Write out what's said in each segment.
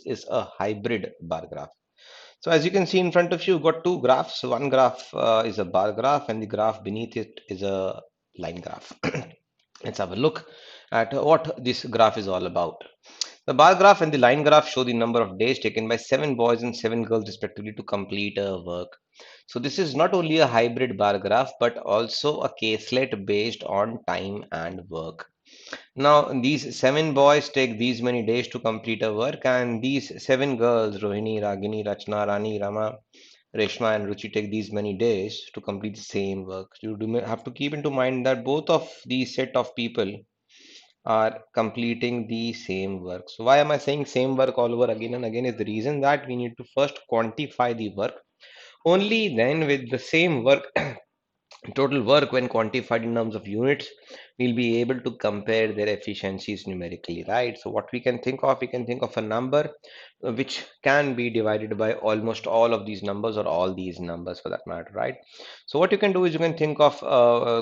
is a hybrid bar graph. So as you can see in front of you, you've got two graphs. One graph is a bar graph, and the graph beneath it is a line graph. Let's have a look at what this graph is all about. The bar graph and the line graph show the number of days taken by 7 boys and 7 girls respectively to complete a work. So this is not only a hybrid bar graph but also a caselet based on time and work. Now these 7 boys take these many days to complete a work, and these 7 girls, Rohini, Ragini, Rachna, Rani, Rama, Reshma and Ruchi, take these many days to complete the same work. You do have to keep into mind that both of these set of people are completing the same work. So why am I saying same work all over again and again is the reason that we need to first quantify the work. Only then with the same work, total work when quantified in terms of units, we'll be able to compare their efficiencies numerically, right? So what we can think of a number which can be divided by almost all of these numbers or all these numbers for that matter, right? So what you can do is you can think of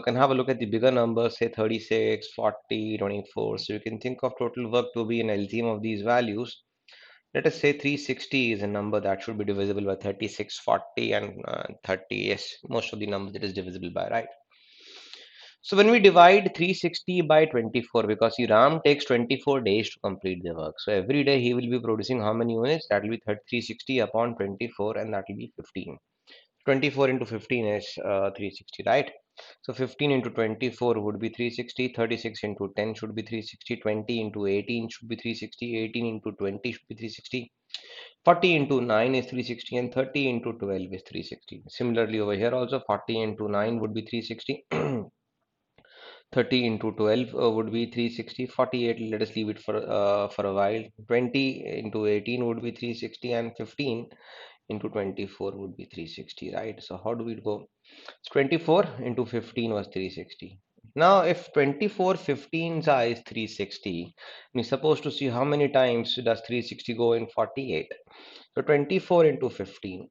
can have a look at the bigger numbers, say 36, 40, 24. So you can think of total work to be an LCM of these values. Let us say 360 is a number that should be divisible by 36, 40, and 30. Yes, most of the numbers it is divisible by, right? So when we divide 360 by 24, because Ram takes 24 days to complete the work. So every day he will be producing how many units? That will be 360 upon 24, and that will be 15. 24 into 15 is 360, right? So 15 into 24 would be 360, 36 into 10 should be 360, 20 into 18 should be 360, 18 into 20 should be 360, 40 into 9 is 360, and 30 into 12 is 360. Similarly over here also 40 into 9 would be 360. 30 into 12 would be 360. 48, let us leave it for a while. 20 into 18 would be 360, and 15 into 24 would be 360, right? So how do we go? So 24 into 15 was 360. Now if 24 15s are is 360, we're supposed to see how many times does 360 go in 48. So 24 into 15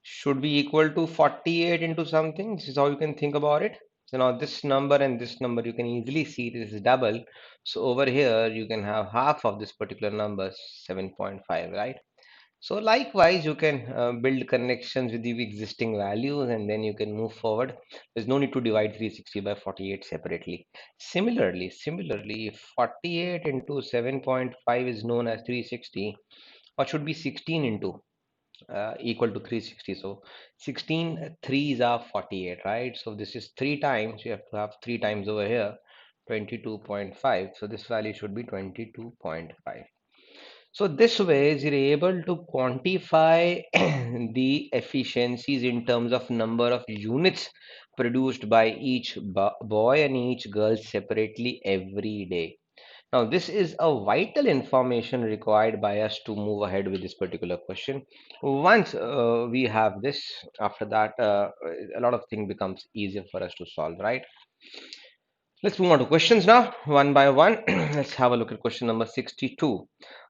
should be equal to 48 into something. This is how you can think about it. So now this number and this number, you can easily see this is double. So over here, you can have half of this particular number, 7.5, right? So likewise, you can build connections with the existing values and then you can move forward. There's no need to divide 360 by 48 separately. Similarly, if 48 into 7.5 is known as 360, what should be 16 into? Equal to 360. So 16 threes are 48, right? So this is 3 times. You have to have 3 times over here, 22.5. So this value should be 22.5. So this way you're able to quantify the efficiencies in terms of number of units produced by each boy and each girl separately every day. Now, this is a vital information required by us to move ahead with this particular question. Once we have this, after that, a lot of things becomes easier for us to solve, right? Let's move on to questions now, one by one. Let's have a look at question number 62.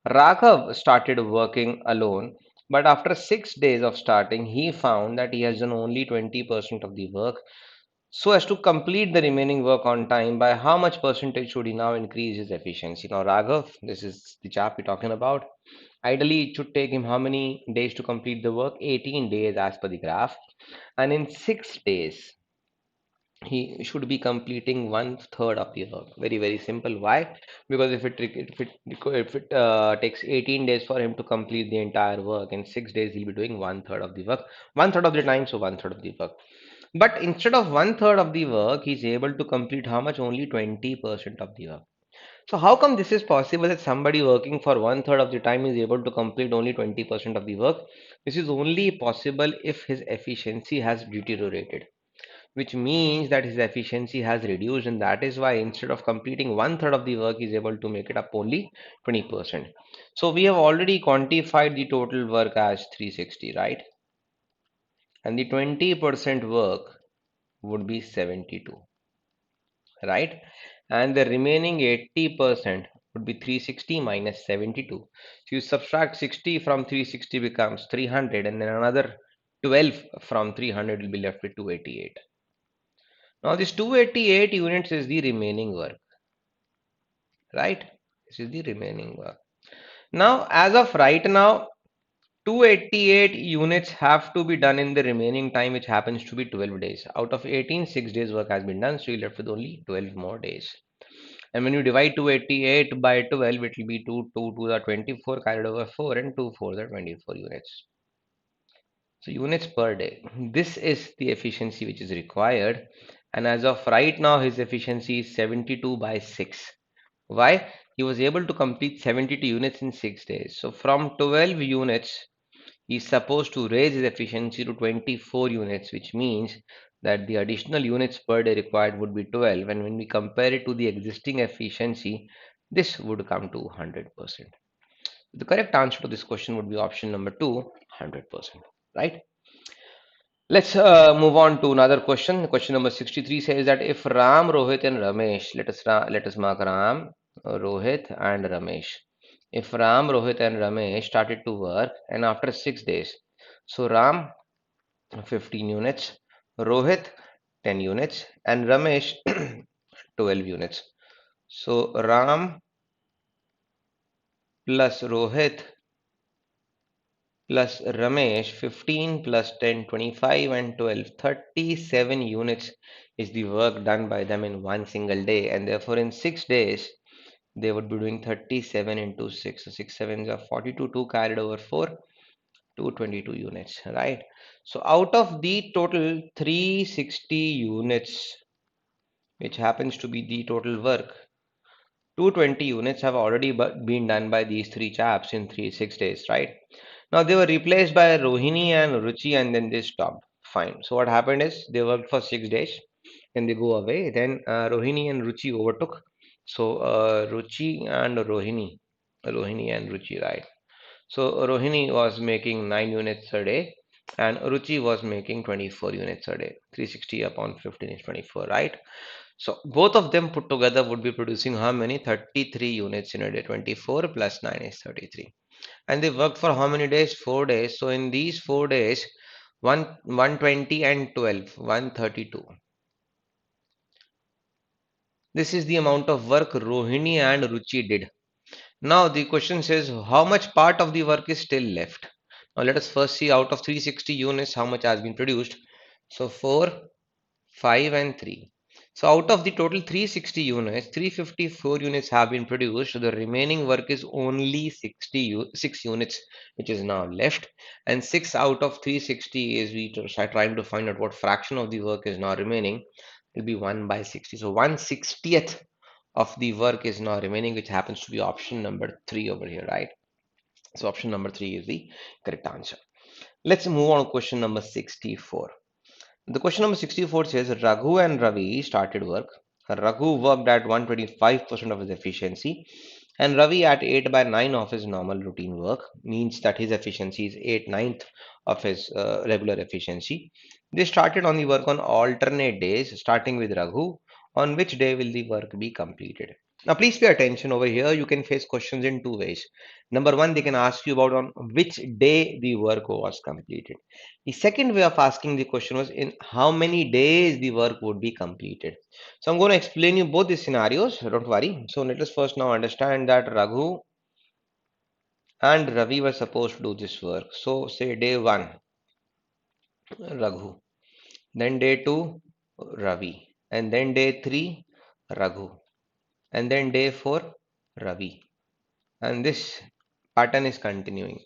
Raghav started working alone, but after 6 days of starting, he found that he has done only 20% of the work. So as to complete the remaining work on time, by how much percentage should he now increase his efficiency? Now, Raghav, this is the chap we're talking about. Ideally, it should take him how many days to complete the work? 18 days as per the graph. And in 6 days, he should be completing 1/3 of the work. Very, very simple. Why? Because if it takes 18 days for him to complete the entire work, in 6 days he'll be doing 1/3 of the work, 1/3 of the time, so 1/3 of the work. But instead of 1/3 of the work, he's able to complete how much? Only 20% of the work. So how come this is possible that somebody working for 1/3 of the time is able to complete only 20% of the work? This is only possible if his efficiency has deteriorated, which means that his efficiency has reduced, and that is why instead of completing 1/3 of the work, he is able to make it up only 20%. So we have already quantified the total work as 360, right? And the 20% work would be 72, right? And the remaining 80% would be 360 minus 72. So you subtract 60 from 360 becomes 300, and then another 12 from 300 will be left with 288. Now this 288 units is the remaining work, right? This is the remaining work. Now, as of right now, 288 units have to be done in the remaining time, which happens to be 12 days. Out of 18, 6 days work has been done, so you're left with only 12 more days. And when you divide 288 by 12, it will be 2 the 24 carried over 4 and 2 4 the 24 units. So units per day. This is the efficiency which is required. And as of right now, his efficiency is 72 by 6. Why? He was able to complete 72 units in 6 days. So from 12 units, he's supposed to raise his efficiency to 24 units, which means that the additional units per day required would be 12. And when we compare it to the existing efficiency, this would come to 100%. The correct answer to this question would be option number 2, 100%. Right? Let's move on to another question. Question number 63 says that if Ram, Rohit, and Ramesh, let us mark Ram, Rohit, and Ramesh. If Ram, Rohit, and Ramesh started to work, and after 6 days, so Ram 15 units, Rohit 10 units, and Ramesh 12 units. So Ram plus Rohit plus Ramesh 15 plus 10 25 and 12 37 units is the work done by them in one single day, and therefore in 6 days they would be doing 37 into 6, so 6 sevens are 42, 2 carried over 4, 222 units, right? So out of the total 360 units, which happens to be the total work, 220 units have already been done by these three chaps in 6 days, right? Now they were replaced by Rohini and Ruchi, and then they stopped. Fine. So what happened is they worked for 6 days, then they go away. Then Rohini and Ruchi overtook. So Rohini and Ruchi, right? So Rohini was making 9 units a day, and Ruchi was making 24 units a day. 360 upon 15 is 24, right? So both of them put together would be producing how many? 33 units in a day. 24 plus 9 is 33. And they worked for how many days? 4 days. So in these 4 days, 120 and 12, 132. This is the amount of work Rohini and Ruchi did. Now the question says how much part of the work is still left. Now let us first see out of 360 units how much has been produced. So 4, 5 and 3. So out of the total 360 units, 354 units have been produced. So the remaining work is only 6 units, which is now left. And 6 out of 360 is we are trying to find out what fraction of the work is now remaining. It will be 1 by 60. So 1/60th of the work is now remaining, which happens to be option number 3 over here, right? So option number 3 is the correct answer. Let's move on to question number 64. The question number 64 says Raghu and Ravi started work. Raghu worked at 125% of his efficiency, and Ravi at 8 by 9 of his normal routine work, means that his efficiency is 8/9 of his regular efficiency. They started on the work on alternate days, starting with Raghu. On which day will the work be completed? Now, please pay attention over here. You can face questions in two ways. Number one, they can ask you about on which day the work was completed. The second way of asking the question was in how many days the work would be completed. So I'm going to explain you both the scenarios. Don't worry. So let us first now understand that Raghu and Ravi were supposed to do this work. So say day one, Raghu. Then day two, Ravi. And then day three, Raghu. And then day four, Ravi. And this pattern is continuing.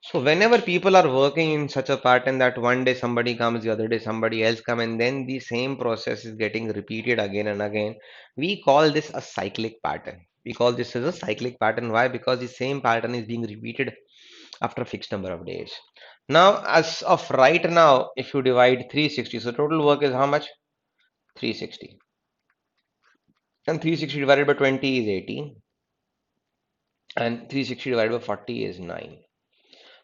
So whenever people are working in such a pattern that one day somebody comes, the other day somebody else come, and then the same process is getting repeated again and again, we call this a cyclic pattern. We call this as a cyclic pattern. Why? Because the same pattern is being repeated after a fixed number of days. Now, as of right now, if you divide 360, so total work is how much? 360. And 360 divided by 20 is 80. And 360 divided by 40 is 9.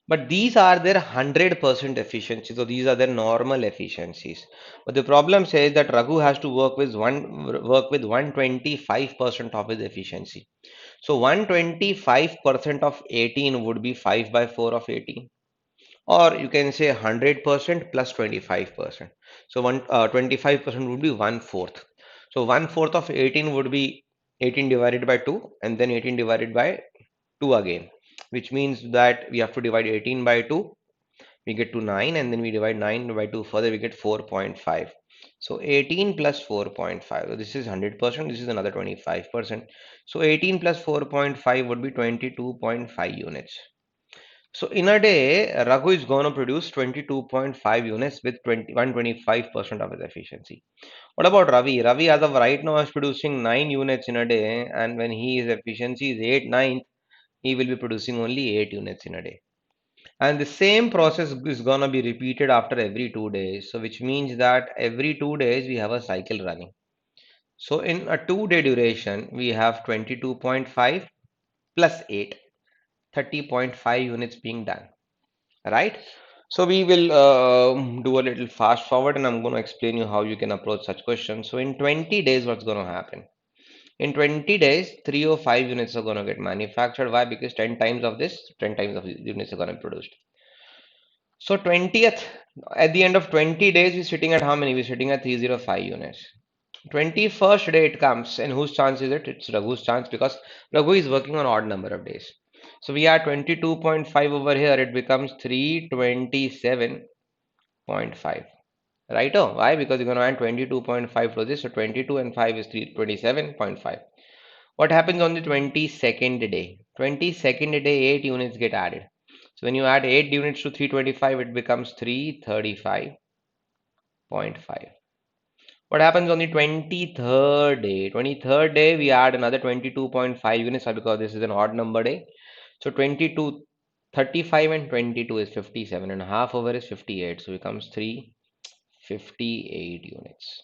But these are their 100% efficiency. So these are their normal efficiencies. But the problem says that Raghu has to work with 125% of his efficiency. So 125% of 18 would be 5 by 4 of 18. Or you can say 100% plus 25%. So 25% would be 1/4. So 1/4 of 18 would be 18 divided by 2 and then 18 divided by 2 again, which means that we have to divide 18 by 2, we get to 9, and then we divide 9 by 2 further, we get 4.5. So 18 plus 4.5, so this is 100%, this is another 25%. So 18 plus 4.5 would be 22.5 units. So in a day, Raghu is going to produce 22.5 units with 125% of his efficiency. What about Ravi? Ravi, as of right now, is producing 9 units in a day, and when his efficiency is 8 9, he will be producing only 8 units in a day. And the same process is gonna be repeated after every 2 days. So which means that every 2 days we have a cycle running. So in a 2 day duration, we have 22.5 plus 8, 30.5 units being done, right? So we will do a little fast forward and I'm going to explain you how you can approach such questions. So in 20 days, what's going to happen? In 20 days, 305 units are going to get manufactured. Why? Because 10 times of this, 10 times of the units are going to be produced. So 20th, at the end of 20 days, we're sitting at how many? We're sitting at 305 units. 21st day it comes, and whose chance is it? It's Raghu's chance because Raghu is working on odd number of days. So we are 22.5 over here, it becomes 327.5. Right? Oh, why? Because you're going to add 22.5 to this. So 22 and 5 is 327.5. What happens on the 22nd day? 22nd day, 8 units get added. So when you add 8 units to 325, it becomes 335.5. What happens on the 23rd day? 23rd day, we add another 22.5 units because this is an odd number day. So 22, 35 and 22 is 57 and a half over is 58. So it becomes 358 units.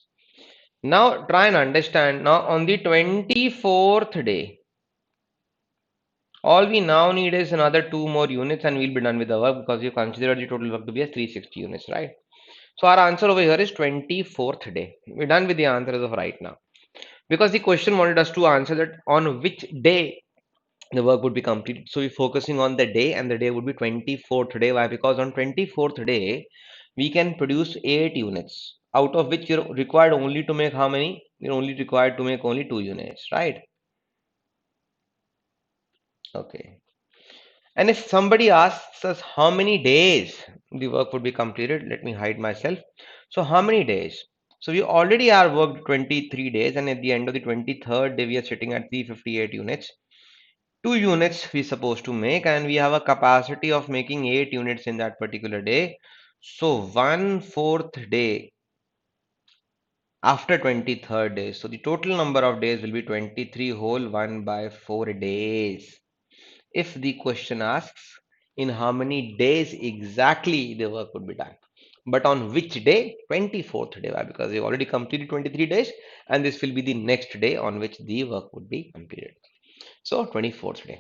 Now try and understand. Now on the 24th day, all we now need is another 2 more units and we'll be done with the work because you considered the total work to be as 360 units, right? So our answer over here is 24th day. We're done with the answer as of right now. Because the question wanted us to answer that on which day the work would be completed. So we're focusing on the day and the day would be 24th day. Why? Because on 24th day, we can produce 8 units out of which you're required only to make how many? You're only required to make only 2 units, right? Okay. And if somebody asks us how many days the work would be completed, let me hide myself. So how many days? So we already are worked 23 days and at the end of the 23rd day, we are sitting at 358 units. 2 units we supposed to make and we have a capacity of making 8 units in that particular day. So 1/4 day after 23rd day. So the total number of days will be 23 whole 1 by 4 days. If the question asks in how many days exactly the work would be done. But on which day? 24th day. Why? Because we already completed 23 days and this will be the next day on which the work would be completed. So 24th day.